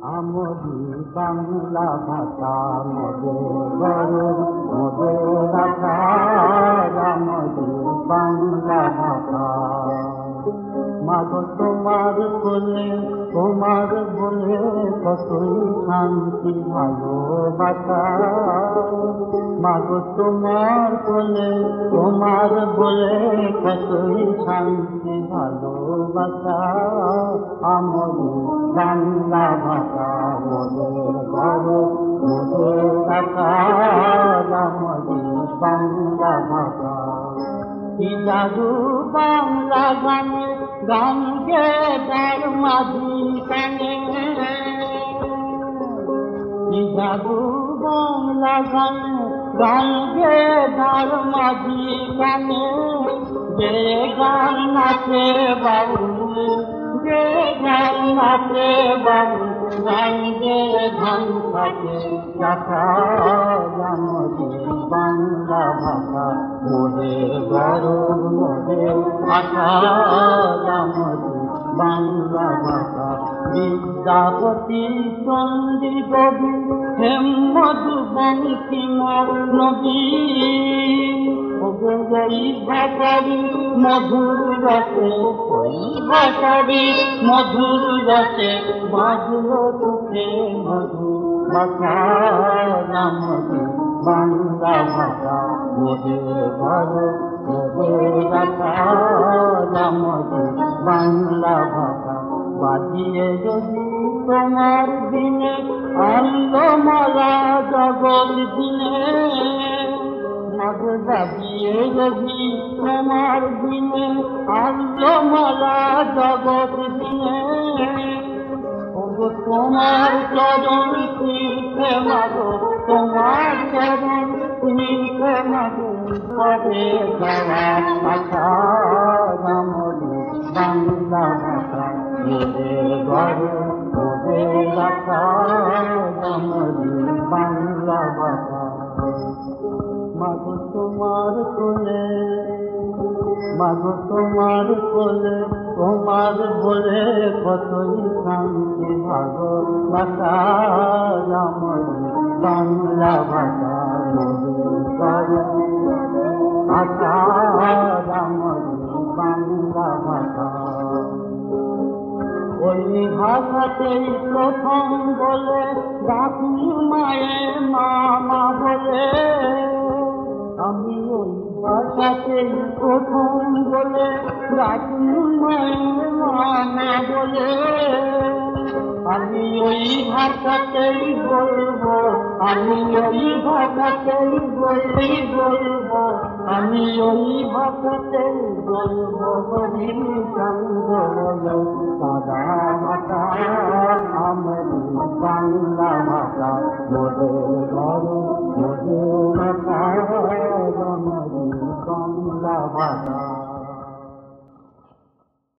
আমরি বাংলা ভাষা মোদের গৌরব মোদের রাখা, আমরি বাংলা ভাষা। মাগো তোমার বলে কতই শান্তি ভালোবাসা। মাগো তোমার বলে কতই শান্তি ভালোবাসা। আমরি বাংলা ভাষা মোদের গৌরব মোদের রাখা, আমরি বাংলা ভাষা। কি জাদু বাংলা গানে গান গে তার মাঝি কানে, কি জাদু বাংলা গানে গান গে তার মাঝি কানে। যে গান নাচে বাউল, যে গান নাচে বাউল, গান গে ধান থাকে রাখা। আমরি বাংলা ভাষা মোদের গৌরব মোদের ভাষা, আমরি বাংলা ভাষা। বিদ্যাপতি চন্দ্রী কবি হেমমধু বঙ্কিমার নবী, ওই ভাষারি মধুর রসে, ওই ভাষারি মধুর রসে বাজলো তুখে মধুর ভাষা। আমরি বাংলা ভাষা মোদের গৌরব মোদের রাখা, আমরি বাংলা ভাষা। বাজিয়ে যদি তোমার দিনে আনন্দমালা জগৎ দিনে, মাগো বাজিয়ে যদি তোমার দিনে আনন্দমালা জগৎ দিনে। ওগো তোমার চরণ তীর্থে মাগো, তোমার চরণ তীর্থে মাগো করে যাওয়া আশা। আমরি বাংলা ভাষা মোদের গৌরব মোদের রাখা, আমরি বাংলা ভাষা। মাগো তোমার কোলে, মাগো তোমার কোলে, তোমার বলে কতই শান্তি ভালোবাসা। আমরি বাংলা ভাষা মোদের গৌরব ভাষা, আমরি বাংলা ভাষা। ওই ভাষাতেই প্রথম বলে ডাকি মায়ের মামা বলে, আমি ওই ভাষাতেই প্রথম বলে ডাকি মায়ের মামা বলে। আমি ওই ভাষাতেই বলবো, আমি ওই ভাষাতেই বলবো, আমি ওই ভাষাতেই বলবো। সাদা ভাষা আমরি বাংলা ভাষা মোদের গৌরব মোদের রাখা, আমরি বাংলা ভাষা।